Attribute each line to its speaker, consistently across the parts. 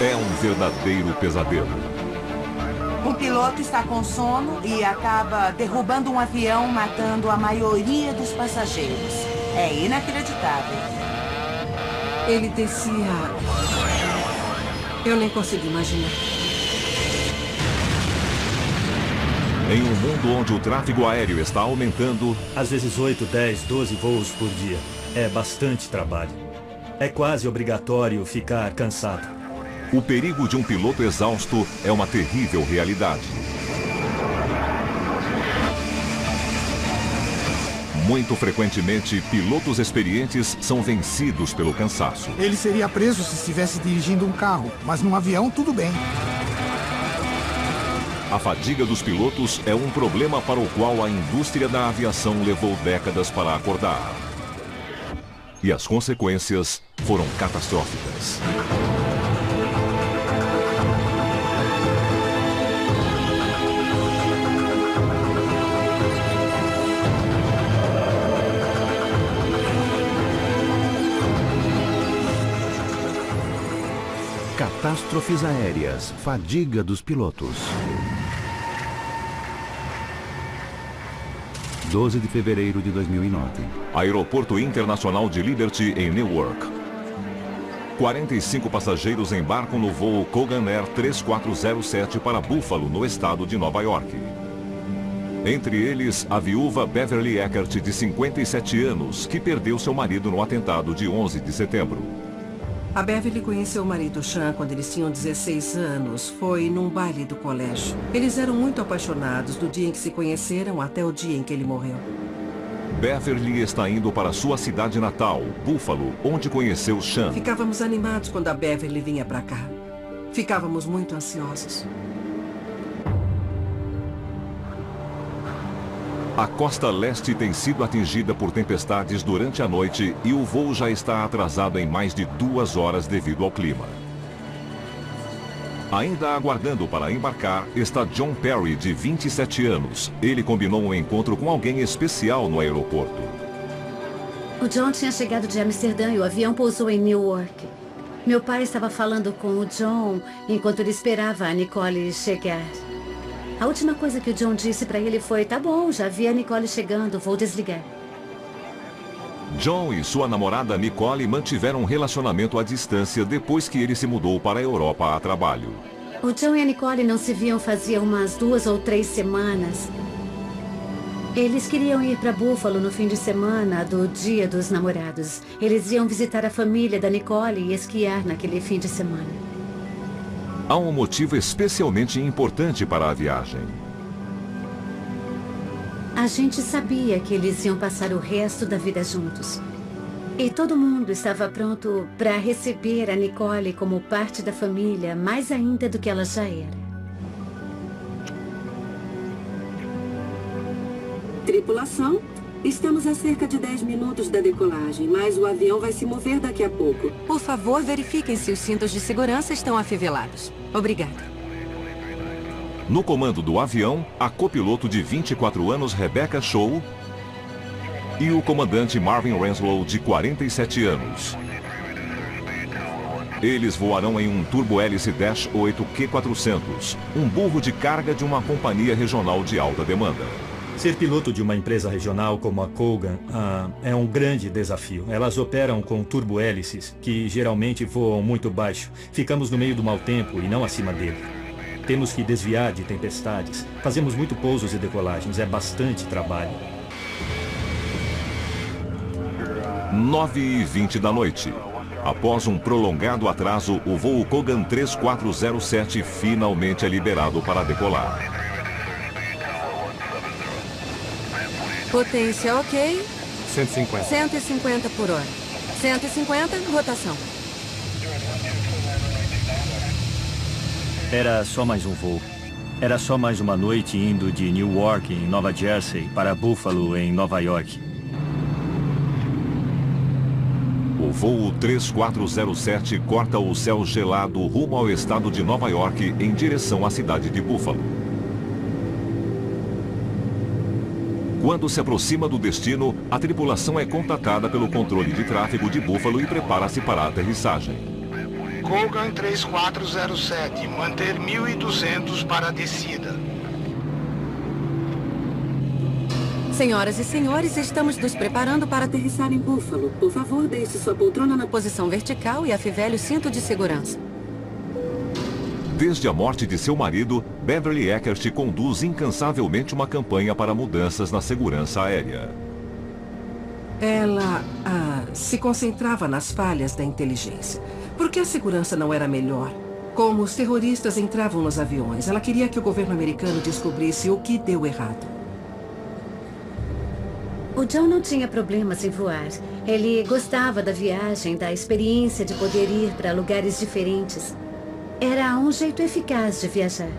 Speaker 1: é um verdadeiro pesadelo.
Speaker 2: Um piloto está com sono e acaba derrubando um avião, matando a maioria dos passageiros. É inacreditável.
Speaker 3: Ele descia... Eu nem consigo imaginar.
Speaker 1: Em um mundo onde o tráfego aéreo está aumentando...
Speaker 4: Às vezes 8, 10, 12 voos por dia. É bastante trabalho. É quase obrigatório ficar cansado.
Speaker 1: O perigo de um piloto exausto é uma terrível realidade. Muito frequentemente, pilotos experientes são vencidos pelo cansaço.
Speaker 5: Ele seria preso se estivesse dirigindo um carro, mas num avião tudo bem.
Speaker 1: A fadiga dos pilotos é um problema para o qual a indústria da aviação levou décadas para acordar. E as consequências foram catastróficas.
Speaker 6: Catástrofes aéreas, fadiga dos pilotos. 12 de fevereiro de 2009.
Speaker 1: Aeroporto Internacional de Liberty, em Newark. 45 passageiros embarcam no voo Kogan Air 3407 para Buffalo, no estado de Nova York. Entre eles, a viúva Beverly Eckert, de 57 anos, que perdeu seu marido no atentado de 11 de setembro.
Speaker 3: A Beverly conheceu o marido Sean quando eles tinham 16 anos. Foi num baile do colégio. Eles eram muito apaixonados do dia em que se conheceram até o dia em que ele morreu.
Speaker 1: Beverly está indo para sua cidade natal, Buffalo, onde conheceu Sean.
Speaker 3: Ficávamos animados quando a Beverly vinha para cá. Ficávamos muito ansiosos.
Speaker 1: A costa leste tem sido atingida por tempestades durante a noite e o voo já está atrasado em mais de 2 horas devido ao clima. Ainda aguardando para embarcar está John Perry, de 27 anos. Ele combinou um encontro com alguém especial no aeroporto.
Speaker 7: O John tinha chegado de Amsterdã e o avião pousou em Newark. Meu pai estava falando com o John enquanto ele esperava a Nicole chegar. A última coisa que o John disse para ele foi: tá bom, já vi a Nicole chegando, vou desligar.
Speaker 1: John e sua namorada Nicole mantiveram um relacionamento à distância depois que ele se mudou para a Europa a trabalho.
Speaker 7: O John e a Nicole não se viam fazia umas 2 ou 3 semanas. Eles queriam ir para Buffalo no fim de semana do Dia dos Namorados. Eles iam visitar a família da Nicole e esquiar naquele fim de semana.
Speaker 1: Há um motivo especialmente importante para a viagem.
Speaker 7: A gente sabia que eles iam passar o resto da vida juntos. E todo mundo estava pronto para receber a Nicole como parte da família, mais ainda do que ela já era.
Speaker 8: Tripulação, estamos a cerca de 10 minutos da decolagem, mas o avião vai se mover daqui a pouco.
Speaker 9: Por favor, verifiquem se os cintos de segurança estão afivelados. Obrigada.
Speaker 1: No comando do avião, a copiloto de 24 anos Rebecca Shaw e o comandante Marvin Renslow, de 47 anos. Eles voarão em um turbo-hélice Dash 8 Q400, um burro de carga de uma companhia regional de alta demanda.
Speaker 4: Ser piloto de uma empresa regional como a Kogan é um grande desafio. Elas operam com turbo-hélices, que geralmente voam muito baixo. Ficamos no meio do mau tempo e não acima dele. Temos que desviar de tempestades. Fazemos muito pousos e decolagens. É bastante trabalho.
Speaker 1: 9h20 da noite. Após um prolongado atraso, o voo Kogan 3407 finalmente é liberado para decolar.
Speaker 9: Potência ok.
Speaker 10: 150.
Speaker 9: 150 por hora. 150, rotação.
Speaker 4: Era só mais um voo. Era só mais uma noite indo de Newark, em Nova Jersey, para Buffalo, em Nova York.
Speaker 1: O voo 3407 corta o céu gelado rumo ao estado de Nova York em direção à cidade de Buffalo. Quando se aproxima do destino, a tripulação é contatada pelo controle de tráfego de Buffalo e prepara-se para a aterrissagem.
Speaker 5: Kogan 3407, manter 1200 para a descida.
Speaker 9: Senhoras e senhores, estamos nos preparando para
Speaker 8: Aterrissar em Buffalo. Por favor, deixe sua poltrona na
Speaker 9: posição vertical e afivele o cinto de segurança.
Speaker 1: Desde a morte de seu marido, Beverly Eckert conduz incansavelmente uma campanha para mudanças na segurança aérea.
Speaker 3: Ela se concentrava nas falhas da inteligência. Por que a segurança não era melhor? Como os terroristas entravam nos aviões, ela queria que o governo americano descobrisse o que deu errado.
Speaker 7: O John não tinha problemas em voar. Ele gostava da viagem, da experiência de poder ir para lugares diferentes. Era um jeito eficaz de viajar.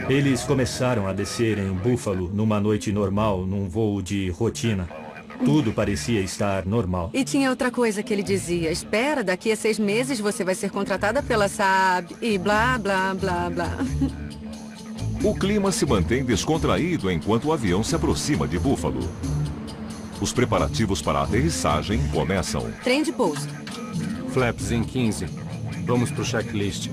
Speaker 4: Eles começaram a descer em Buffalo numa noite normal, num voo de rotina. Tudo parecia estar normal.
Speaker 9: E tinha outra coisa que ele dizia. Espera, daqui a 6 meses você vai ser contratada pela Saab e blá, blá, blá, blá.
Speaker 1: O clima se mantém descontraído enquanto o avião se aproxima de Buffalo. Os preparativos para a aterrissagem começam.
Speaker 9: Trem de pouso.
Speaker 10: Flaps em 15. Vamos pro checklist.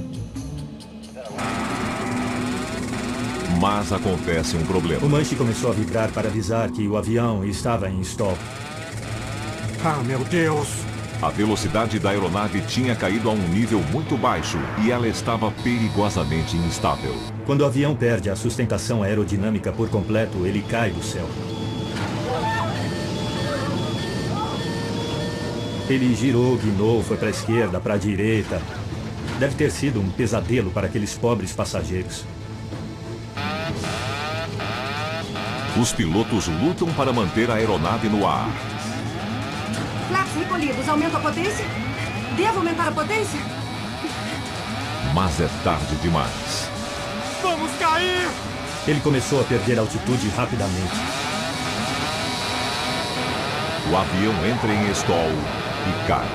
Speaker 1: Mas acontece um problema.
Speaker 4: O manche começou a vibrar para avisar que o avião estava em stall.
Speaker 5: Ah, meu Deus!
Speaker 1: A velocidade da aeronave tinha caído a um nível muito baixo e ela estava perigosamente instável.
Speaker 4: Quando o avião perde a sustentação aerodinâmica por completo, ele cai do céu. Ele girou, guinou, foi para a esquerda, para a direita. Deve ter sido um pesadelo para aqueles pobres passageiros.
Speaker 1: Os pilotos lutam para manter a aeronave no ar.
Speaker 9: Flaps recolhidos. Aumenta a potência? Devo aumentar a potência?
Speaker 1: Mas é tarde demais.
Speaker 10: Vamos cair!
Speaker 4: Ele começou a perder altitude rapidamente.
Speaker 1: O avião entra em stall e cai.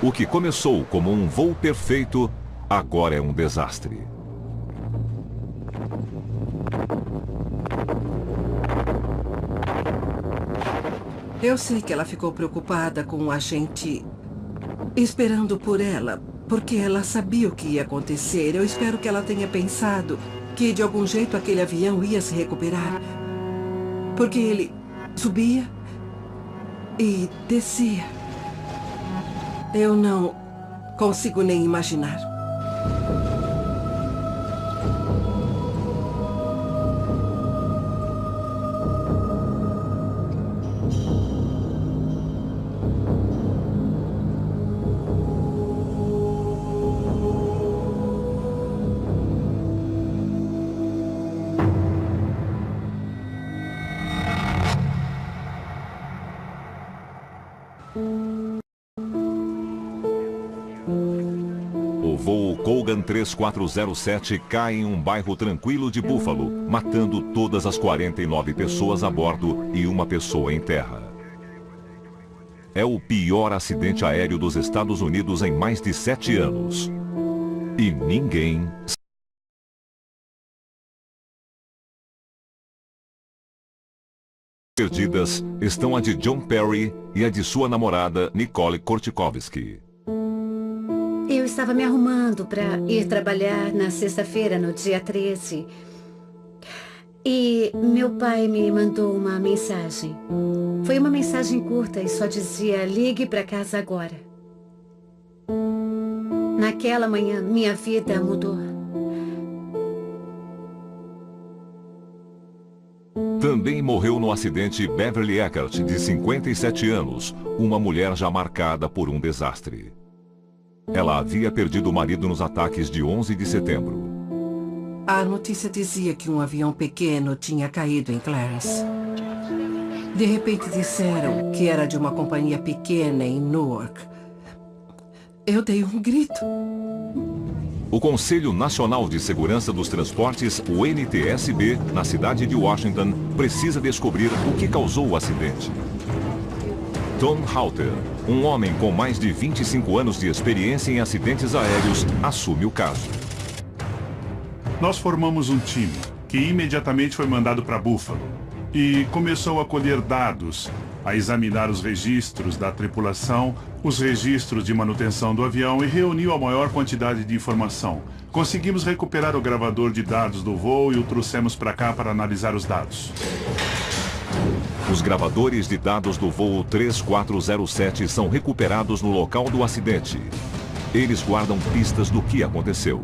Speaker 1: O que começou como um voo perfeito, agora é um desastre.
Speaker 3: Eu sei que ela ficou preocupada com a gente esperando por ela, porque ela sabia o que ia acontecer. Eu espero que ela tenha pensado que de algum jeito aquele avião ia se recuperar. Porque ele subia e descia. Eu não consigo nem imaginar.
Speaker 1: O voo Kogan 3407 cai em um bairro tranquilo de Buffalo, matando todas as 49 pessoas a bordo e uma pessoa em terra. É o pior acidente aéreo dos Estados Unidos em mais de 7 anos. E ninguém... perdidas estão a de John Perry e a de sua namorada Nicole Kortikovsky.
Speaker 7: Eu estava me arrumando para ir trabalhar na sexta-feira, no dia 13. E meu pai me mandou uma mensagem. Foi uma mensagem curta e só dizia: ligue para casa agora. Naquela manhã, minha vida mudou.
Speaker 1: Também morreu no acidente Beverly Eckert, de 57 anos, uma mulher já marcada por um desastre. Ela havia perdido o marido nos ataques de 11 de setembro.
Speaker 3: A notícia dizia que um avião pequeno tinha caído em Clarence. De repente disseram que era de uma companhia pequena em Newark. Eu dei um grito.
Speaker 1: O Conselho Nacional de Segurança dos Transportes, o NTSB, na cidade de Washington, precisa descobrir o que causou o acidente. Tom Halter, um homem com mais de 25 anos de experiência em acidentes aéreos, assume o caso.
Speaker 11: Nós formamos um time, que imediatamente foi mandado para Buffalo, e começou a colher dados, a examinar os registros da tripulação, os registros de manutenção do avião e reuniu a maior quantidade de informação. Conseguimos recuperar o gravador de dados do voo e o trouxemos para cá para analisar os dados.
Speaker 1: Os gravadores de dados do voo 3407 são recuperados no local do acidente. Eles guardam pistas do que aconteceu.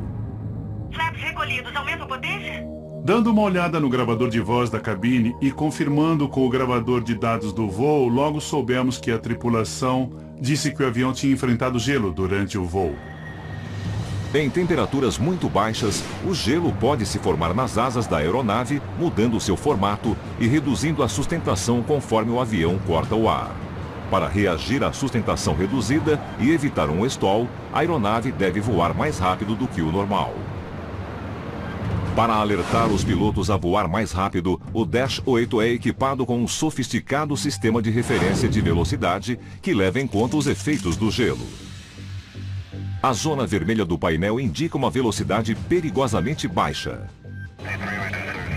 Speaker 12: Flaps recolhidos, aumenta a potência?
Speaker 11: Dando uma olhada no gravador de voz da cabine e confirmando com o gravador de dados do voo, logo soubemos que a tripulação disse que o avião tinha enfrentado gelo durante o voo.
Speaker 1: Em temperaturas muito baixas, o gelo pode se formar nas asas da aeronave, mudando seu formato e reduzindo a sustentação conforme o avião corta o ar. Para reagir à sustentação reduzida e evitar um stall, a aeronave deve voar mais rápido do que o normal. Para alertar os pilotos a voar mais rápido, o Dash 8 é equipado com um sofisticado sistema de referência de velocidade que leva em conta os efeitos do gelo. A zona vermelha do painel indica uma velocidade perigosamente baixa.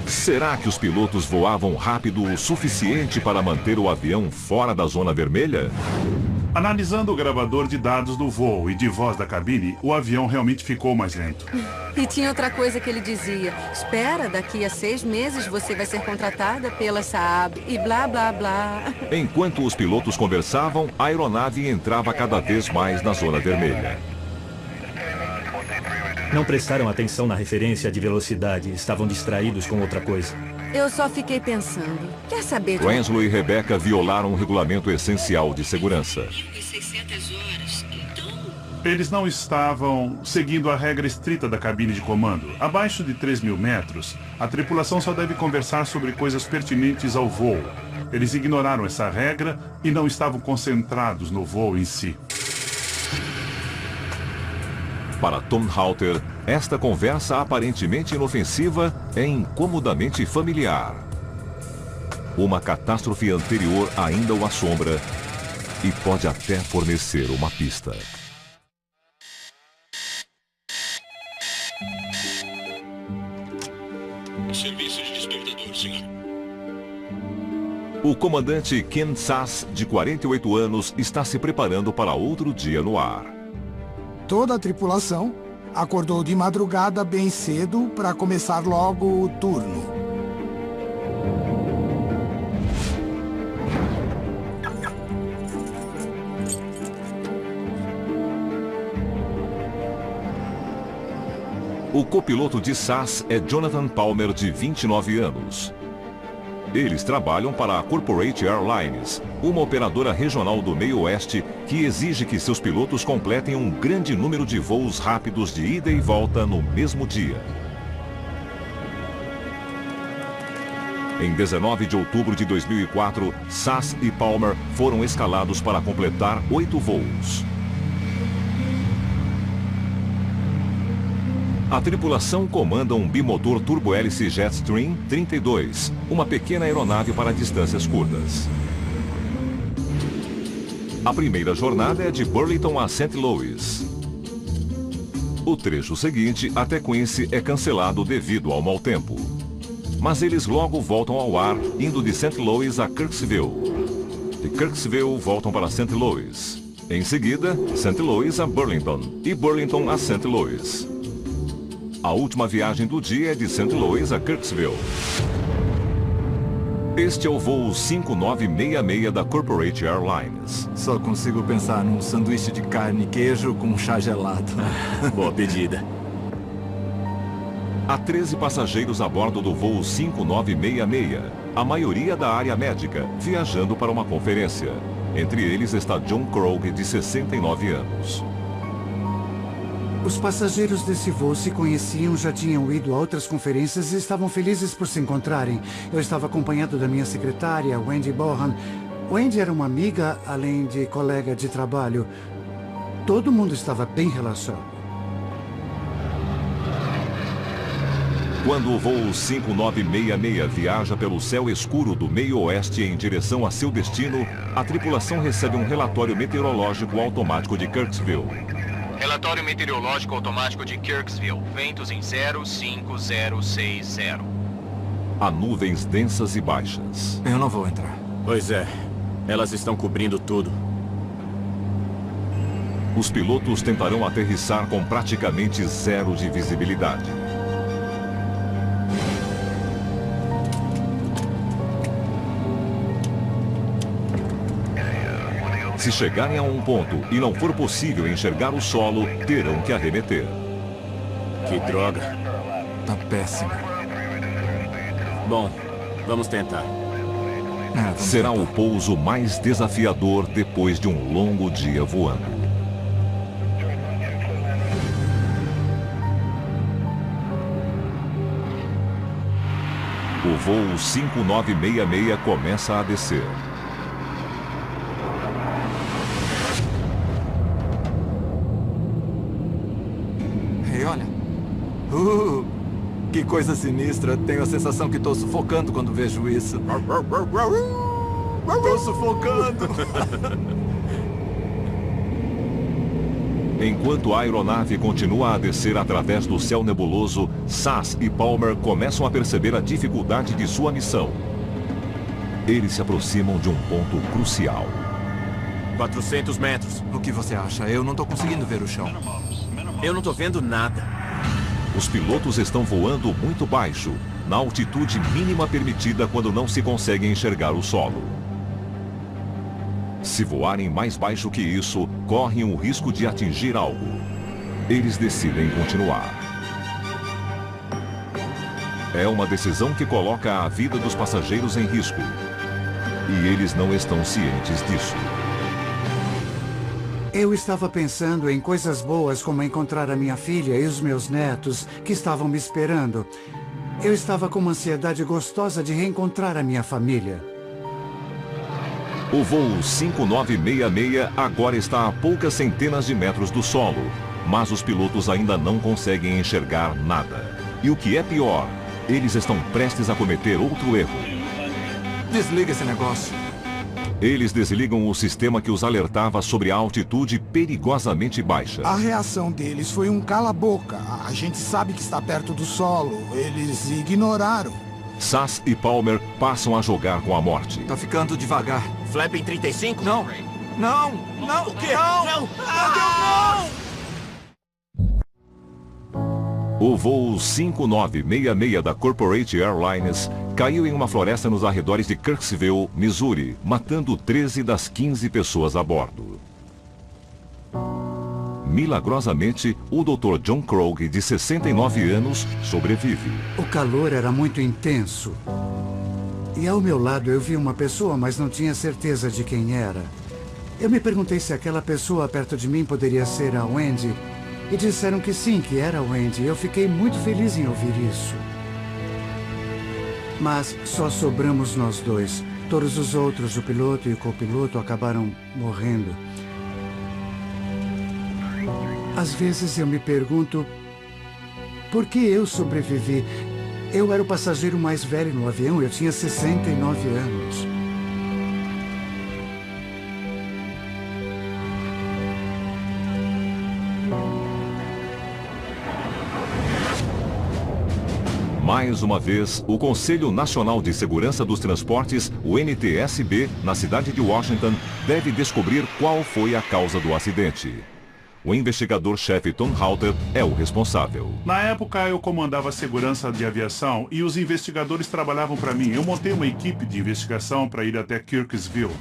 Speaker 1: Será que os pilotos voavam rápido o suficiente para manter o avião fora da zona vermelha?
Speaker 11: Analisando o gravador de dados do voo e de voz da cabine, o avião realmente ficou mais lento.
Speaker 9: E tinha outra coisa que ele dizia. Espera, daqui a 6 meses você vai ser contratada pela Saab e blá, blá, blá.
Speaker 1: Enquanto os pilotos conversavam, a aeronave entrava cada vez mais na zona vermelha.
Speaker 4: Não prestaram atenção na referência de velocidade. Estavam distraídos com outra coisa.
Speaker 9: Eu só fiquei pensando. Quer saber de...
Speaker 1: Winslow e Rebecca violaram um regulamento essencial de segurança.
Speaker 11: Eles não estavam seguindo a regra estrita da cabine de comando. Abaixo de 3.000 metros, a tripulação só deve conversar sobre coisas pertinentes ao voo. Eles ignoraram essa regra e não estavam concentrados no voo em si.
Speaker 1: Para Tom Halter, esta conversa aparentemente inofensiva é incomodamente familiar. Uma catástrofe anterior ainda o assombra e pode até fornecer uma pista.
Speaker 13: Serviço de despertador, senhor.
Speaker 1: O comandante Ken Sass, de 48 anos, está se preparando para outro dia no ar.
Speaker 14: Toda a tripulação acordou de madrugada bem cedo para começar logo o turno.
Speaker 1: O copiloto de Sass é Jonathan Palmer, de 29 anos. Eles trabalham para a Corporate Airlines, uma operadora regional do meio oeste que exige que seus pilotos completem um grande número de voos rápidos de ida e volta no mesmo dia. Em 19 de outubro de 2004, Sass e Palmer foram escalados para completar 8 voos. A tripulação comanda um bimotor turbohélice Jetstream 32, uma pequena aeronave para distâncias curtas. A primeira jornada é de Burlington a St. Louis. O trecho seguinte até Quincy é cancelado devido ao mau tempo. Mas eles logo voltam ao ar, indo de St. Louis a Kirksville. De Kirksville voltam para St. Louis. Em seguida, St. Louis a Burlington e Burlington a St. Louis. A última viagem do dia é de St. Louis a Kirksville. Este é o voo 5966 da Corporate Airlines.
Speaker 15: Só consigo pensar num sanduíche de carne e queijo com chá gelado.
Speaker 10: Boa pedida.
Speaker 1: Há 13 passageiros a bordo do voo 5966, a maioria da área médica, viajando para uma conferência. Entre eles está John Krog, de 69 anos.
Speaker 14: Os passageiros desse voo se conheciam, já tinham ido a outras conferências e estavam felizes por se encontrarem. Eu estava acompanhado da minha secretária, Wendy Bohan. Wendy era uma amiga, além de colega de trabalho. Todo mundo estava bem relaxado.
Speaker 1: Quando o voo 5966 viaja pelo céu escuro do meio oeste em direção a seu destino, a tripulação recebe um relatório meteorológico automático de Kirksville.
Speaker 16: Observatório Meteorológico Automático de Kirksville. Ventos em 05060.
Speaker 1: Há nuvens densas e baixas.
Speaker 15: Eu não vou entrar.
Speaker 10: Pois é. Elas estão cobrindo tudo.
Speaker 1: Os pilotos tentarão aterrissar com praticamente zero de visibilidade. Se chegarem a um ponto e não for possível enxergar o solo, terão que arremeter.
Speaker 10: Que droga.
Speaker 15: Tá péssimo.
Speaker 10: Bom, vamos tentar.
Speaker 1: Será o pouso mais desafiador depois de um longo dia voando. O voo 5966 começa a descer.
Speaker 15: Ei, olha. Que coisa sinistra. Tenho a sensação que estou sufocando quando vejo isso. Estou sufocando.
Speaker 1: Enquanto a aeronave continua a descer através do céu nebuloso, Sass e Palmer começam a perceber a dificuldade de sua missão. Eles se aproximam de um ponto crucial.
Speaker 10: 400 metros.
Speaker 15: O que você acha? Eu não estou conseguindo ver o chão.
Speaker 10: Eu não estou vendo nada.
Speaker 1: Os pilotos estão voando muito baixo, na altitude mínima permitida quando não se consegue enxergar o solo. Se voarem mais baixo que isso, correm o risco de atingir algo. Eles decidem continuar. É uma decisão que coloca a vida dos passageiros em risco. E eles não estão cientes disso.
Speaker 14: Eu estava pensando em coisas boas como encontrar a minha filha e os meus netos que estavam me esperando. Eu estava com uma ansiedade gostosa de reencontrar a minha família.
Speaker 1: O voo 5966 agora está a poucas centenas de metros do solo, mas os pilotos ainda não conseguem enxergar nada. E o que é pior, eles estão prestes a cometer outro erro.
Speaker 15: Desliga esse negócio.
Speaker 1: Eles desligam o sistema que os alertava sobre a altitude perigosamente baixa.
Speaker 5: A reação deles foi um cala-boca. A gente sabe que está perto do solo. Eles ignoraram.
Speaker 1: Sass e Palmer passam a jogar com a morte.
Speaker 15: Tá ficando devagar.
Speaker 10: Flap em 35?
Speaker 15: Não. Não. Não.
Speaker 10: O quê?
Speaker 15: Não.
Speaker 10: Não.
Speaker 1: O voo 5966 da Corporate Airlines caiu em uma floresta nos arredores de Kirksville, Missouri, matando 13 das 15 pessoas a bordo. Milagrosamente, o Dr. John Krogh, de 69 anos, sobrevive.
Speaker 14: O calor era muito intenso. E ao meu lado eu vi uma pessoa, mas não tinha certeza de quem era. Eu me perguntei se aquela pessoa perto de mim poderia ser a Wendy. E disseram que sim, que era a Wendy. Eu fiquei muito feliz em ouvir isso. Mas só sobramos nós dois. Todos os outros, o piloto e o copiloto, acabaram morrendo. Às vezes eu me pergunto por que eu sobrevivi. Eu era o passageiro mais velho no avião, eu tinha 69 anos.
Speaker 1: Mais uma vez, o Conselho Nacional de Segurança dos Transportes, o NTSB, na cidade de Washington, deve descobrir qual foi a causa do acidente. O investigador-chefe Tom Halter é o responsável.
Speaker 11: Na época, eu comandava a segurança de aviação e os investigadores trabalhavam para mim. Eu montei uma equipe de investigação para ir até Kirksville.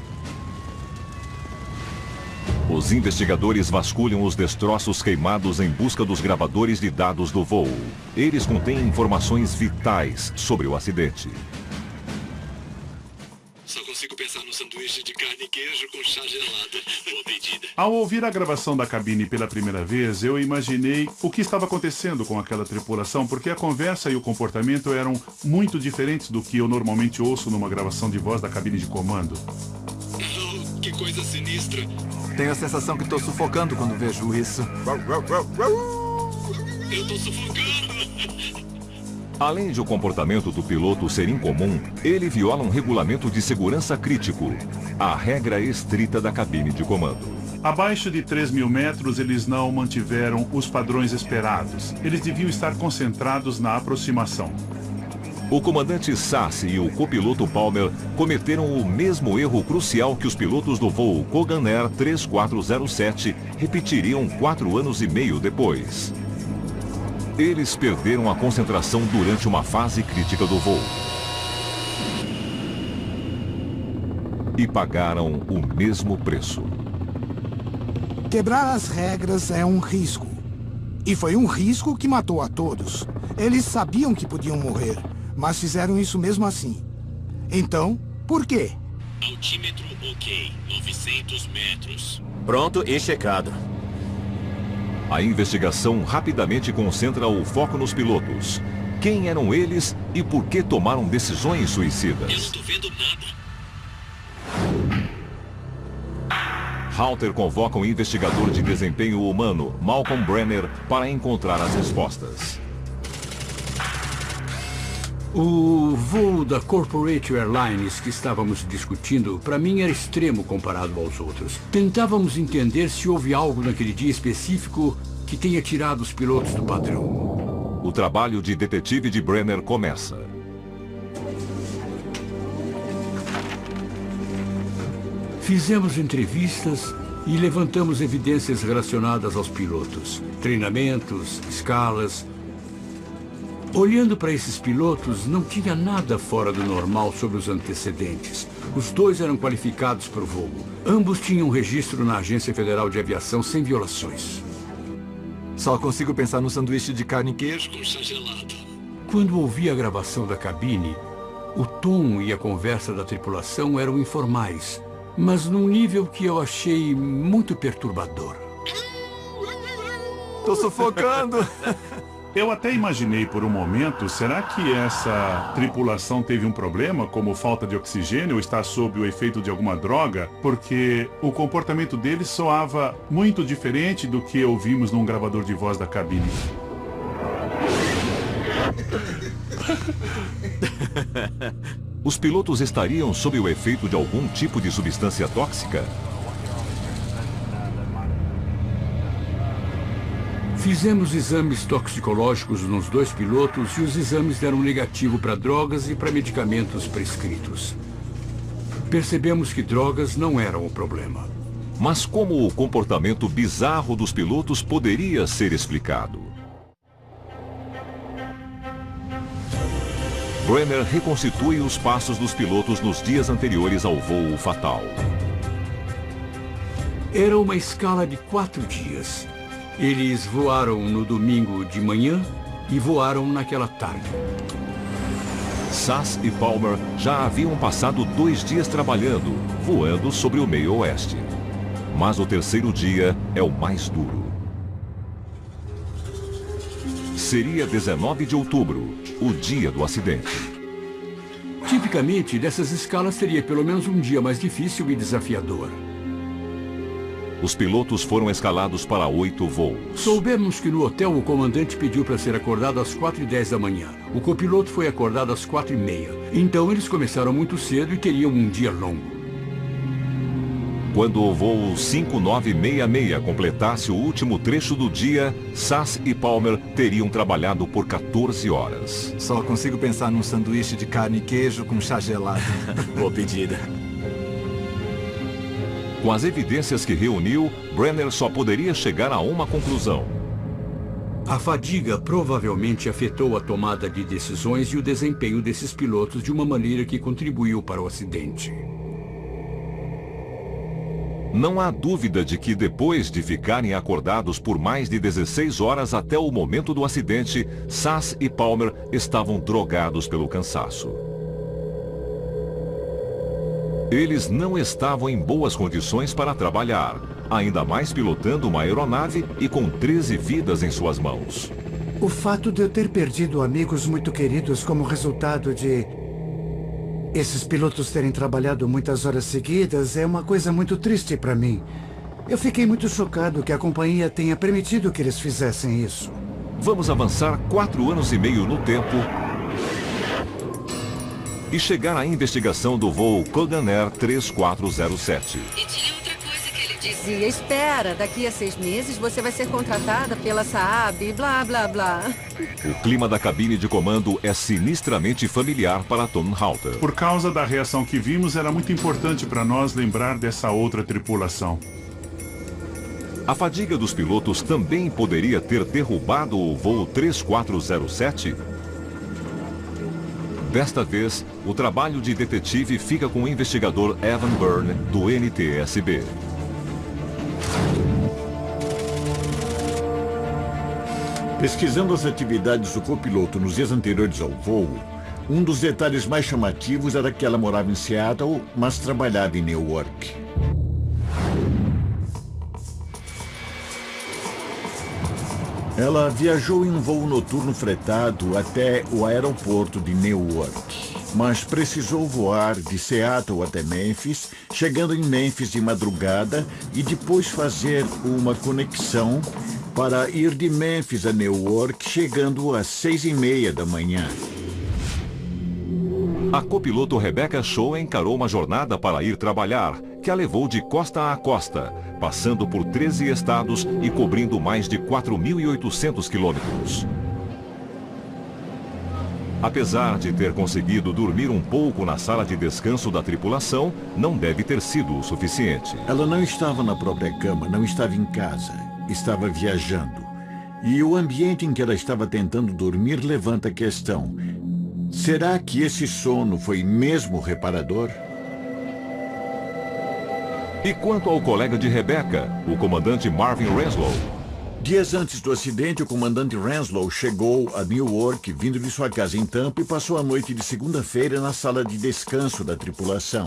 Speaker 1: Os investigadores vasculham os destroços queimados em busca dos gravadores de dados do voo. Eles contêm informações vitais sobre o acidente.
Speaker 13: Só consigo pensar no sanduíche de carne e queijo com chá gelado. Boa pedida.
Speaker 11: Ao ouvir a gravação da cabine pela primeira vez, eu imaginei o que estava acontecendo com aquela tripulação, porque a conversa e o comportamento eram muito diferentes do que eu normalmente ouço numa gravação de voz da cabine de comando.
Speaker 13: Oh, que coisa sinistra.
Speaker 15: Tenho a sensação que estou sufocando quando vejo isso.
Speaker 13: Eu estou sufocando.
Speaker 1: Além de o comportamento do piloto ser incomum, ele viola um regulamento de segurança crítico, a regra estrita da cabine de comando.
Speaker 11: Abaixo de 3.000 metros, eles não mantiveram os padrões esperados. Eles deviam estar concentrados na aproximação.
Speaker 1: O comandante Sass e o copiloto Palmer cometeram o mesmo erro crucial que os pilotos do voo Kogan Air 3407 repetiriam 4 anos e meio depois. Eles perderam a concentração durante uma fase crítica do voo. E pagaram o mesmo preço.
Speaker 5: Quebrar as regras é um risco. E foi um risco que matou a todos. Eles sabiam que podiam morrer, mas fizeram isso mesmo assim. Então, por quê?
Speaker 13: Altímetro ok, 900 metros.
Speaker 17: Pronto e checado.
Speaker 1: A investigação rapidamente concentra o foco nos pilotos. Quem eram eles e por que tomaram decisões suicidas?
Speaker 13: Eu não estou vendo nada.
Speaker 1: Halter convoca um investigador de desempenho humano, Malcolm Brenner, para encontrar as respostas.
Speaker 18: O voo da Corporate Airlines que estávamos discutindo, para mim, era extremo comparado aos outros. Tentávamos entender se houve algo naquele dia específico que tenha tirado os pilotos do padrão.
Speaker 1: O trabalho de detetive de Brenner começa.
Speaker 18: Fizemos entrevistas e levantamos evidências relacionadas aos pilotos, treinamentos, escalas. Olhando para esses pilotos, não tinha nada fora do normal sobre os antecedentes. Os dois eram qualificados para o voo. Ambos tinham registro na Agência Federal de Aviação sem violações.
Speaker 15: Só consigo pensar no sanduíche de carne e queijo
Speaker 13: com chá gelado.
Speaker 18: Quando ouvi a gravação da cabine, o tom e a conversa da tripulação eram informais, mas num nível que eu achei muito perturbador.
Speaker 15: Tô sufocando!
Speaker 11: Eu até imaginei por um momento, será que essa tripulação teve um problema, como falta de oxigênio ou está sob o efeito de alguma droga? Porque o comportamento deles soava muito diferente do que ouvimos num gravador de voz da cabine.
Speaker 1: Os pilotos estariam sob o efeito de algum tipo de substância tóxica?
Speaker 18: Fizemos exames toxicológicos nos dois pilotos e os exames deram negativo para drogas e para medicamentos prescritos. Percebemos que drogas não eram o problema.
Speaker 1: Mas como o comportamento bizarro dos pilotos poderia ser explicado? Brenner reconstitui os passos dos pilotos nos dias anteriores ao voo fatal.
Speaker 18: Era uma escala de 4 dias. Eles voaram no domingo de manhã e voaram naquela tarde.
Speaker 1: Sass e Palmer já haviam passado 2 dias trabalhando, voando sobre o meio oeste. Mas o terceiro dia é o mais duro. Seria 19 de outubro, o dia do acidente.
Speaker 18: Tipicamente, dessas escalas seria pelo menos um dia mais difícil e desafiador.
Speaker 1: Os pilotos foram escalados para 8 voos.
Speaker 18: Soubemos que no hotel o comandante pediu para ser acordado às 4h10 da manhã. O copiloto foi acordado às 4h30. Então eles começaram muito cedo e teriam um dia longo.
Speaker 1: Quando o voo 5966 completasse o último trecho do dia, Sass e Palmer teriam trabalhado por 14 horas.
Speaker 15: Só consigo pensar num sanduíche de carne e queijo com chá gelado.
Speaker 17: Boa pedida.
Speaker 1: Com as evidências que reuniu, Brenner só poderia chegar a uma conclusão.
Speaker 18: A fadiga provavelmente afetou a tomada de decisões e o desempenho desses pilotos de uma maneira que contribuiu para o acidente.
Speaker 1: Não há dúvida de que depois de ficarem acordados por mais de 16 horas até o momento do acidente, Sass e Palmer estavam drogados pelo cansaço. Eles não estavam em boas condições para trabalhar, ainda mais pilotando uma aeronave e com 13 vidas em suas mãos.
Speaker 14: O fato de eu ter perdido amigos muito queridos como resultado de esses pilotos terem trabalhado muitas horas seguidas é uma coisa muito triste para mim. Eu fiquei muito chocado que a companhia tenha permitido que eles fizessem isso.
Speaker 1: Vamos avançar 4 anos e meio no tempo e chegar à investigação do voo Kogan Air 3407.
Speaker 9: E tinha outra coisa que ele dizia, espera, daqui a 6 meses você vai ser contratada pela Saab e blá, blá, blá.
Speaker 1: O clima da cabine de comando é sinistramente familiar para Tom Halter.
Speaker 11: Por causa da reação que vimos, era muito importante para nós lembrar dessa outra tripulação.
Speaker 1: A fadiga dos pilotos também poderia ter derrubado o voo 3407? Desta vez, o trabalho de detetive fica com o investigador Evan Byrne, do NTSB.
Speaker 19: Pesquisando as atividades do copiloto nos dias anteriores ao voo, um dos detalhes mais chamativos era que ela morava em Seattle, mas trabalhava em Newark. Ela viajou em um voo noturno fretado até o aeroporto de Newark, mas precisou voar de Seattle até Memphis, chegando em Memphis de madrugada e depois fazer uma conexão para ir de Memphis a Newark, chegando às 6h30 da manhã.
Speaker 1: A copiloto Rebecca Shaw encarou uma jornada para ir trabalhar, que a levou de costa a costa, passando por 13 estados e cobrindo mais de 4.800 quilômetros. Apesar de ter conseguido dormir um pouco na sala de descanso da tripulação, não deve ter sido o suficiente.
Speaker 19: Ela não estava na própria cama, não estava em casa, estava viajando. E o ambiente em que ela estava tentando dormir levanta a questão: será que esse sono foi mesmo reparador?
Speaker 1: E quanto ao colega de Rebecca, o comandante Marvin Renslow?
Speaker 19: Dias antes do acidente, o comandante Renslow chegou a Newark, vindo de sua casa em Tampa, e passou a noite de segunda-feira na sala de descanso da tripulação.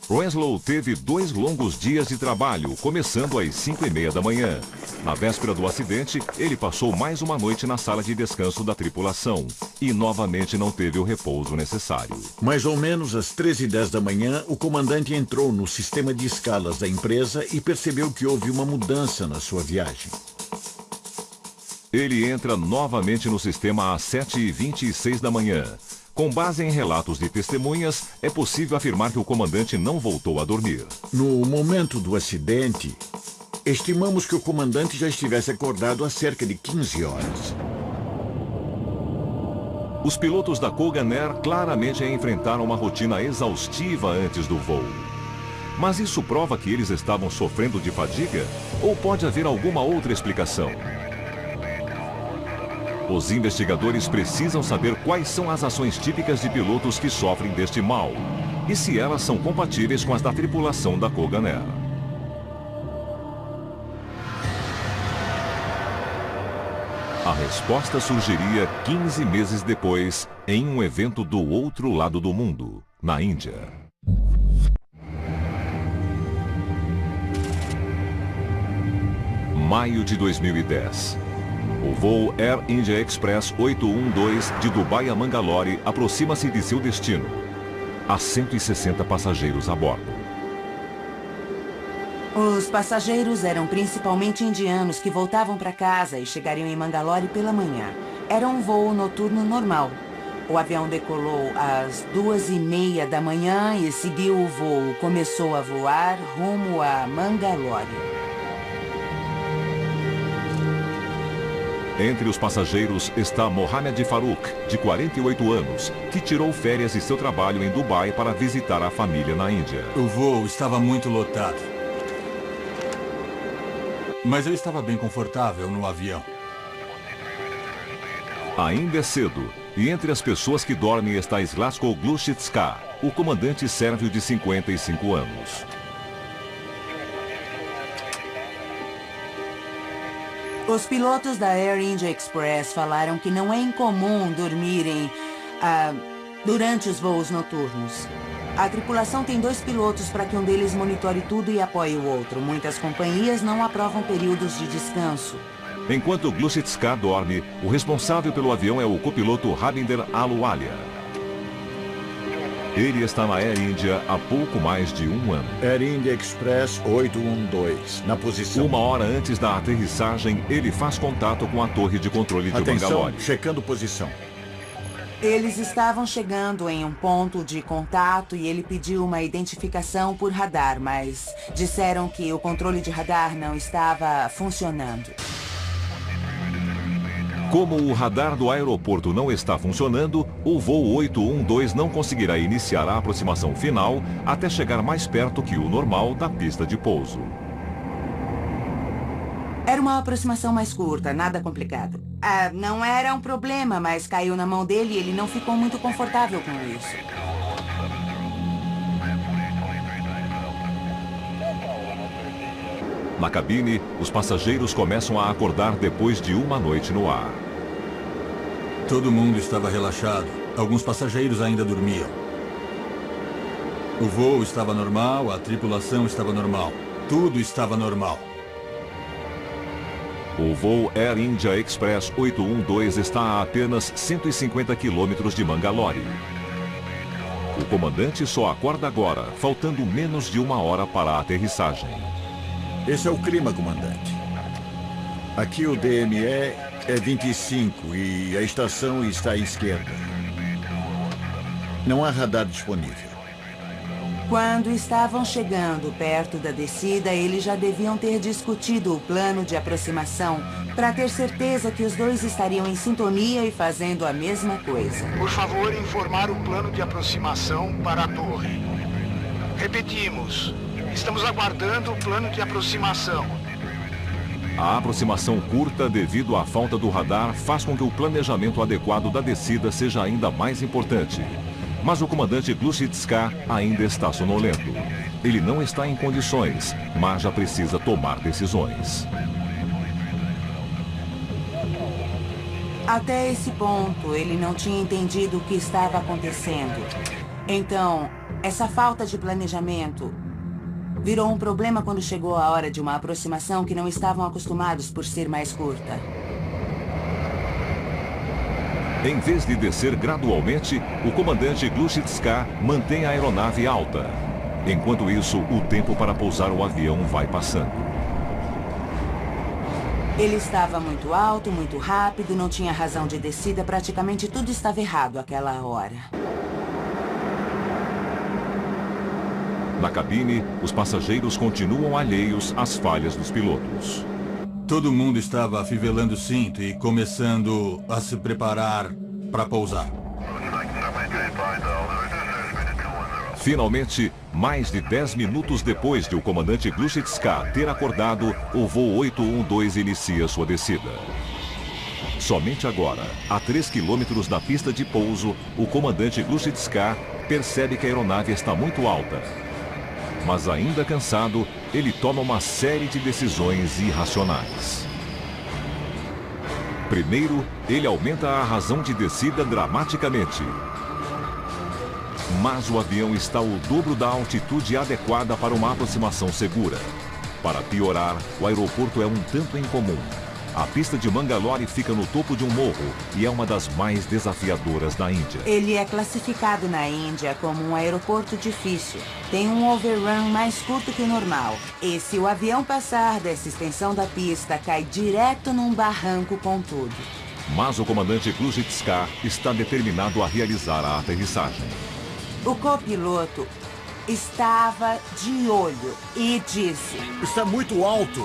Speaker 1: Renslow teve 2 longos dias de trabalho, começando às 5h30 da manhã. Na véspera do acidente, ele passou mais uma noite na sala de descanso da tripulação e novamente não teve o repouso necessário.
Speaker 19: Mais ou menos às 13h10 da manhã, o comandante entrou no sistema de escalas da empresa e percebeu que houve uma mudança na sua viagem.
Speaker 1: Ele entra novamente no sistema às 7h26 da manhã. Com base em relatos de testemunhas, é possível afirmar que o comandante não voltou a dormir.
Speaker 19: No momento do acidente, estimamos que o comandante já estivesse acordado há cerca de 15 horas.
Speaker 1: Os pilotos da Kogan Air claramente enfrentaram uma rotina exaustiva antes do voo. Mas isso prova que eles estavam sofrendo de fadiga? Ou pode haver alguma outra explicação? Os investigadores precisam saber quais são as ações típicas de pilotos que sofrem deste mal e se elas são compatíveis com as da tripulação da Kogan Air. A resposta surgiria 15 meses depois, em um evento do outro lado do mundo, na Índia. Maio de 2010. O voo Air India Express 812 de Dubai a Mangalore aproxima-se de seu destino. Há 160 passageiros a bordo.
Speaker 2: Os passageiros eram principalmente indianos que voltavam para casa e chegariam em Mangalore pela manhã. Era um voo noturno normal. O avião decolou às 2h30 da manhã e seguiu o voo. Começou a voar rumo a Mangalore.
Speaker 1: Entre os passageiros está Mohamed Farouk, de 48 anos, que tirou férias de seu trabalho em Dubai para visitar a família na Índia.
Speaker 15: O voo estava muito lotado. Mas eu estava bem confortável no avião.
Speaker 1: Ainda é cedo, e entre as pessoas que dormem está Slatko Glushitska, o comandante sérvio de 55 anos.
Speaker 2: Os pilotos da Air India Express falaram que não é incomum dormirem durante os voos noturnos. A tripulação tem 2 pilotos para que um deles monitore tudo e apoie o outro. Muitas companhias não aprovam períodos de descanso.
Speaker 1: Enquanto Glushitska dorme, o responsável pelo avião é o copiloto Rabinder Aluwalia. Ele está na Air India há pouco mais de 1 ano.
Speaker 19: Air India Express 812, na posição.
Speaker 1: 1 hora antes da aterrissagem, ele faz contato com a torre de controle de Mangalore.
Speaker 19: Checando posição.
Speaker 2: Eles estavam chegando em um ponto de contato e ele pediu uma identificação por radar, mas disseram que o controle de radar não estava funcionando.
Speaker 1: Como o radar do aeroporto não está funcionando, o voo 812 não conseguirá iniciar a aproximação final até chegar mais perto que o normal da pista de pouso.
Speaker 2: Era uma aproximação mais curta, nada complicado. Não era um problema, mas caiu na mão dele e ele não ficou muito confortável com isso.
Speaker 1: Na cabine, os passageiros começam a acordar depois de uma noite no ar.
Speaker 20: Todo mundo estava relaxado. Alguns passageiros ainda dormiam. O voo estava normal, a tripulação estava normal. Tudo estava normal.
Speaker 1: O voo Air India Express 812 está a apenas 150 quilômetros de Mangalore. O comandante só acorda agora, faltando menos de uma hora para a aterrissagem.
Speaker 19: Esse é o clima, comandante. Aqui o DME é 25 e a estação está à esquerda. Não há radar disponível.
Speaker 2: Quando estavam chegando perto da descida, eles já deviam ter discutido o plano de aproximação para ter certeza que os dois estariam em sintonia e fazendo a mesma coisa.
Speaker 5: Por favor, informar o plano de aproximação para a torre. Repetimos, estamos aguardando o plano de aproximação.
Speaker 1: A aproximação curta devido à falta do radar faz com que o planejamento adequado da descida seja ainda mais importante. Mas o comandante Glushitska ainda está sonolento. Ele não está em condições, mas já precisa tomar decisões.
Speaker 2: Até esse ponto, ele não tinha entendido o que estava acontecendo. Então, essa falta de planejamento virou um problema quando chegou a hora de uma aproximação que não estavam acostumados por ser mais curta.
Speaker 1: Em vez de descer gradualmente, o comandante Glushitska mantém a aeronave alta. Enquanto isso, o tempo para pousar o avião vai passando.
Speaker 2: Ele estava muito alto, muito rápido, não tinha razão de descida, praticamente tudo estava errado àquela hora.
Speaker 1: Na cabine, os passageiros continuam alheios às falhas dos pilotos.
Speaker 20: Todo mundo estava afivelando o cinto e começando a se preparar para pousar.
Speaker 1: Finalmente, mais de 10 minutos depois de o comandante Glushitska ter acordado, o voo 812 inicia sua descida. Somente agora, a 3 quilômetros da pista de pouso, o comandante Glushitska percebe que a aeronave está muito alta. Mas ainda cansado, ele toma uma série de decisões irracionais. Primeiro, ele aumenta a razão de descida dramaticamente. Mas o avião está ao dobro da altitude adequada para uma aproximação segura. Para piorar, o aeroporto é um tanto incomum. A pista de Mangalore fica no topo de um morro e é uma das mais desafiadoras da Índia.
Speaker 2: Ele é classificado na Índia como um aeroporto difícil. Tem um overrun mais curto que o normal. E se o avião passar dessa extensão da pista, cai direto num barranco com tudo.
Speaker 1: Mas o comandante Glushitska está determinado a realizar a aterrissagem.
Speaker 2: O copiloto estava de olho e disse:
Speaker 19: "Está muito alto.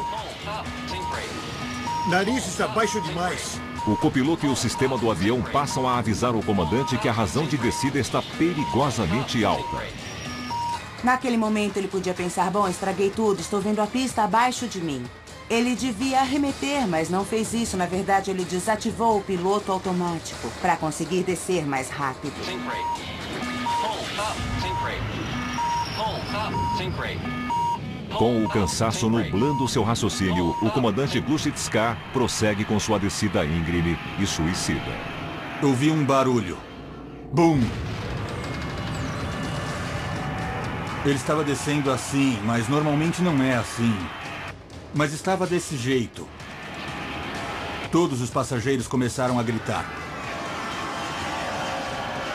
Speaker 19: Nariz está baixo demais."
Speaker 1: O copiloto e o sistema do avião passam a avisar o comandante que a razão de descida está perigosamente alta.
Speaker 2: Naquele momento ele podia pensar: bom, estraguei tudo, estou vendo a pista abaixo de mim. Ele devia arremeter, mas não fez isso. Na verdade, ele desativou o piloto automático para conseguir descer mais rápido.
Speaker 1: Com o cansaço nublando seu raciocínio, o comandante Glushitska prossegue com sua descida íngreme e suicida.
Speaker 20: Ouvi um barulho. Bum! Ele estava descendo assim, mas normalmente não é assim. Mas estava desse jeito. Todos os passageiros começaram a gritar.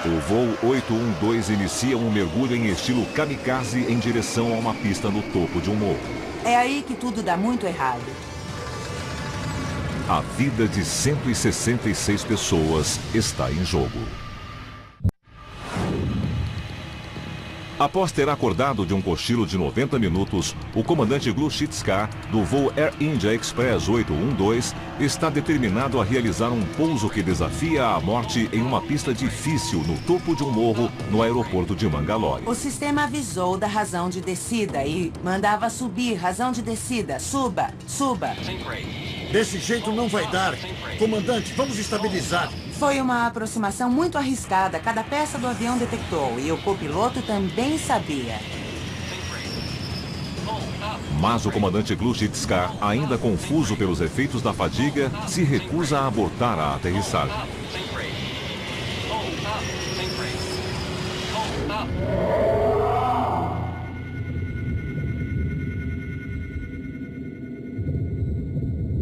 Speaker 1: O voo 812 inicia um mergulho em estilo kamikaze em direção a uma pista no topo de um morro.
Speaker 2: É aí que tudo dá muito errado.
Speaker 1: A vida de 166 pessoas está em jogo. Após ter acordado de um cochilo de 90 minutos, o comandante Glushitska, do voo Air India Express 812, está determinado a realizar um pouso que desafia a morte em uma pista difícil no topo de um morro no aeroporto de Mangalore.
Speaker 2: O sistema avisou da razão de descida e mandava subir, razão de descida, suba, suba.
Speaker 21: Desse jeito não vai dar. Comandante, vamos estabilizar.
Speaker 2: Foi uma aproximação muito arriscada. Cada peça do avião detectou e o copiloto também sabia.
Speaker 1: Mas o comandante Glushitska, ainda confuso pelos efeitos da fadiga, se recusa a abortar a aterrissagem.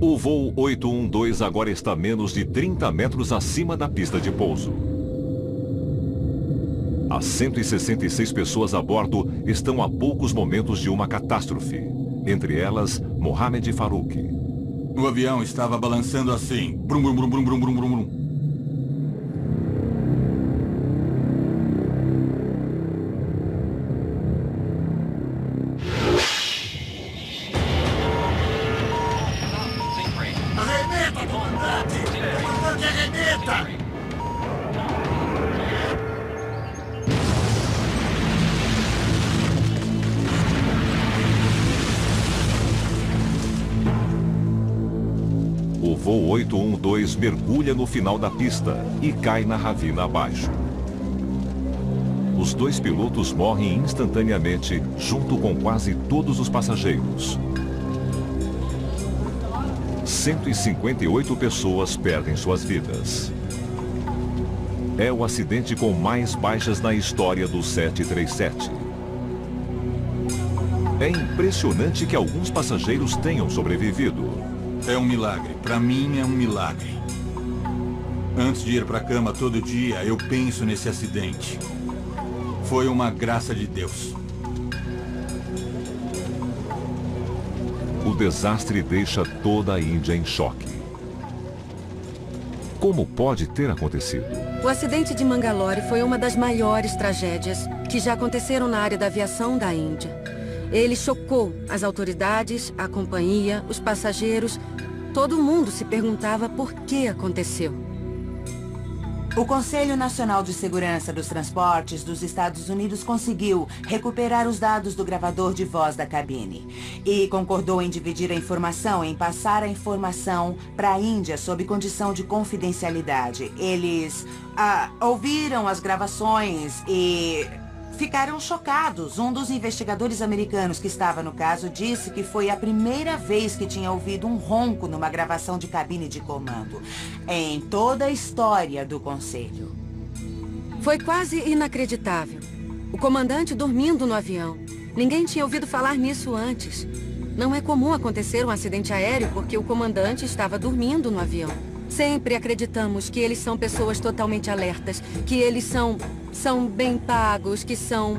Speaker 1: O voo 812 agora está menos de 30 metros acima da pista de pouso. As 166 pessoas a bordo estão a poucos momentos de uma catástrofe. Entre elas, Mohamed Farouk.
Speaker 20: O avião estava balançando assim. Brum, brum, brum, brum, brum, brum, brum.
Speaker 1: O voo 812 mergulha no final da pista e cai na ravina abaixo. Os dois pilotos morrem instantaneamente, junto com quase todos os passageiros. 158 pessoas perdem suas vidas. É o acidente com mais baixas na história do 737. É impressionante que alguns passageiros tenham sobrevivido.
Speaker 20: É um milagre. Para mim é um milagre. Antes de ir para a cama todo dia, eu penso nesse acidente. Foi uma graça de Deus.
Speaker 1: O desastre deixa toda a Índia em choque. Como pode ter acontecido?
Speaker 9: O acidente de Mangalore foi uma das maiores tragédias que já aconteceram na área da aviação da Índia. Ele chocou as autoridades, a companhia, os passageiros. Todo mundo se perguntava por que aconteceu.
Speaker 2: O Conselho Nacional de Segurança dos Transportes dos Estados Unidos conseguiu recuperar os dados do gravador de voz da cabine e concordou em dividir a informação, em passar a informação para a Índia sob condição de confidencialidade. Eles ouviram as gravações e ficaram chocados. Um dos investigadores americanos que estava no caso disse que foi a primeira vez que tinha ouvido um ronco numa gravação de cabine de comando em toda a história do Conselho.
Speaker 9: Foi quase inacreditável. O comandante dormindo no avião. Ninguém tinha ouvido falar nisso antes. Não é comum acontecer um acidente aéreo porque o comandante estava dormindo no avião. Sempre acreditamos que eles são pessoas totalmente alertas, que eles são bem pagos, que são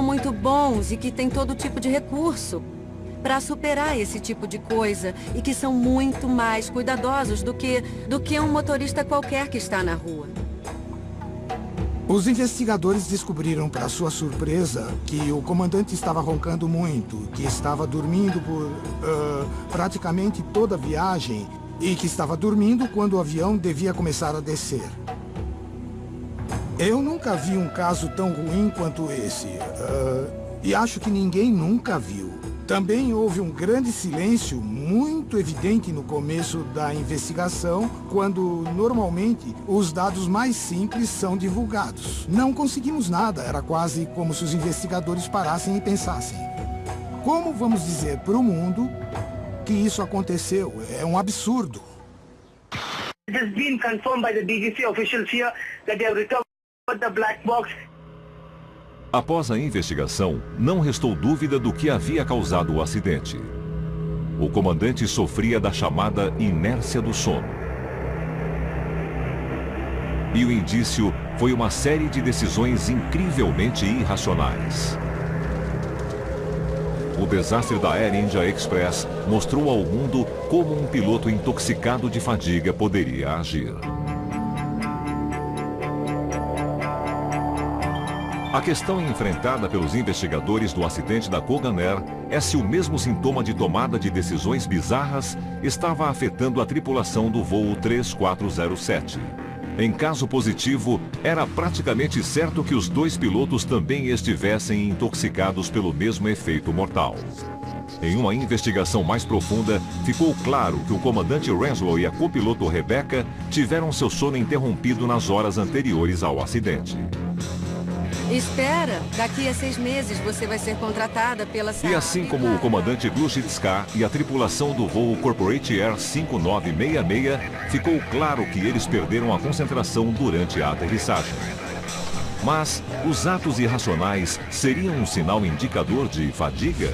Speaker 9: muito bons e que têm todo tipo de recurso para superar esse tipo de coisa e que são muito mais cuidadosos do que um motorista qualquer que está na rua.
Speaker 5: Os investigadores descobriram, para sua surpresa, que o comandante estava roncando muito, que estava dormindo por praticamente toda a viagem e que estava dormindo quando o avião devia começar a descer. Eu nunca vi um caso tão ruim quanto esse. E acho que ninguém nunca viu. Também houve um grande silêncio muito evidente no começo da investigação, quando normalmente os dados mais simples são divulgados. Não conseguimos nada, era quase como se os investigadores parassem e pensassem: como vamos dizer para o mundo que isso aconteceu? É um absurdo.
Speaker 12: It has been confirmed by the BBC officials here that they have recovered the black box.
Speaker 1: Após a investigação, não restou dúvida do que havia causado o acidente. O comandante sofria da chamada inércia do sono. E o indício foi uma série de decisões incrivelmente irracionais. O desastre da Air India Express mostrou ao mundo como um piloto intoxicado de fadiga poderia agir. A questão enfrentada pelos investigadores do acidente da Kogan Air é se o mesmo sintoma de tomada de decisões bizarras estava afetando a tripulação do voo 3407. Em caso positivo, era praticamente certo que os dois pilotos também estivessem intoxicados pelo mesmo efeito mortal. Em uma investigação mais profunda, ficou claro que o comandante Renslow e a copiloto Rebecca tiveram seu sono interrompido nas horas anteriores ao acidente.
Speaker 9: Espera, daqui a 6 meses você vai ser contratada pela Saab.
Speaker 1: E assim como o comandante Glushitska e a tripulação do voo Corporate Air 5966, ficou claro que eles perderam a concentração durante a aterrissagem. Mas os atos irracionais seriam um sinal indicador de fadiga?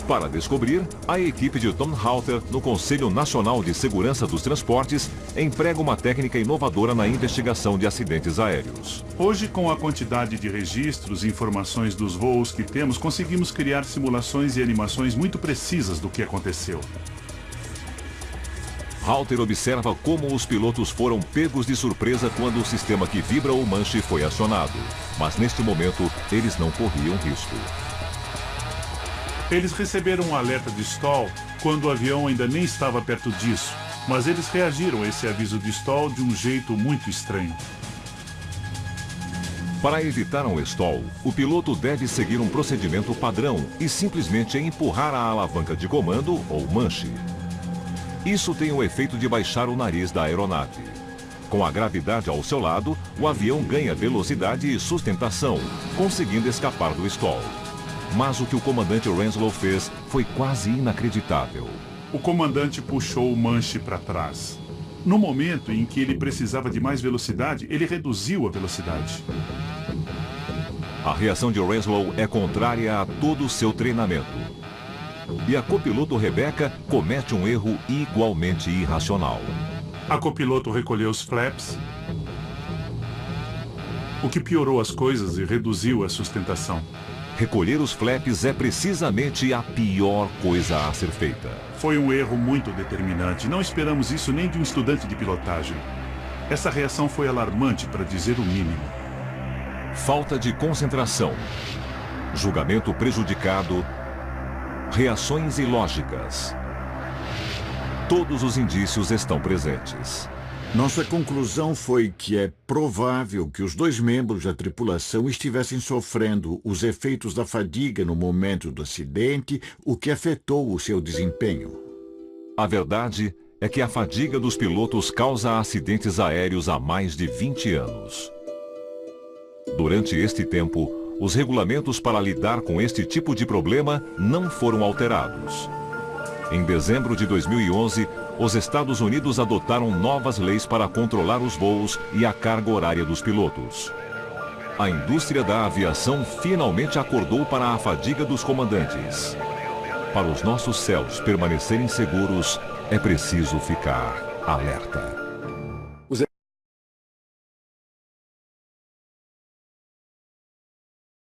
Speaker 1: Para descobrir, a equipe de Tom Halter, no Conselho Nacional de Segurança dos Transportes, emprega uma técnica inovadora na investigação de acidentes aéreos.
Speaker 11: Hoje, com a quantidade de registros e informações dos voos que temos, conseguimos criar simulações e animações muito precisas do que aconteceu.
Speaker 1: Halter observa como os pilotos foram pegos de surpresa quando o sistema que vibra o manche foi acionado. Mas neste momento, eles não corriam risco.
Speaker 11: Eles receberam um alerta de stall quando o avião ainda nem estava perto disso, mas eles reagiram a esse aviso de stall de um jeito muito estranho.
Speaker 1: Para evitar um stall, o piloto deve seguir um procedimento padrão e simplesmente empurrar a alavanca de comando ou manche. Isso tem o efeito de baixar o nariz da aeronave. Com a gravidade ao seu lado, o avião ganha velocidade e sustentação, conseguindo escapar do stall. Mas o que o comandante Renslow fez foi quase inacreditável.
Speaker 11: O comandante puxou o manche para trás. No momento em que ele precisava de mais velocidade, ele reduziu a velocidade.
Speaker 1: A reação de Renslow é contrária a todo o seu treinamento. E a copiloto Rebecca comete um erro igualmente irracional.
Speaker 11: A copiloto recolheu os flaps, o que piorou as coisas e reduziu a sustentação.
Speaker 1: Recolher os flaps é precisamente a pior coisa a ser feita.
Speaker 11: Foi um erro muito determinante. Não esperamos isso nem de um estudante de pilotagem. Essa reação foi alarmante, para dizer o mínimo.
Speaker 1: Falta de concentração, julgamento prejudicado, reações ilógicas. Todos os indícios estão presentes.
Speaker 19: Nossa conclusão foi que é provável que os dois membros da tripulação estivessem sofrendo os efeitos da fadiga no momento do acidente, o que afetou o seu desempenho.
Speaker 1: A verdade é que a fadiga dos pilotos causa acidentes aéreos há mais de 20 anos. Durante este tempo, os regulamentos para lidar com este tipo de problema não foram alterados. Em dezembro de 2011, os Estados Unidos adotaram novas leis para controlar os voos e a carga horária dos pilotos. A indústria da aviação finalmente acordou para a fadiga dos comandantes. Para os nossos céus permanecerem seguros, é preciso ficar alerta.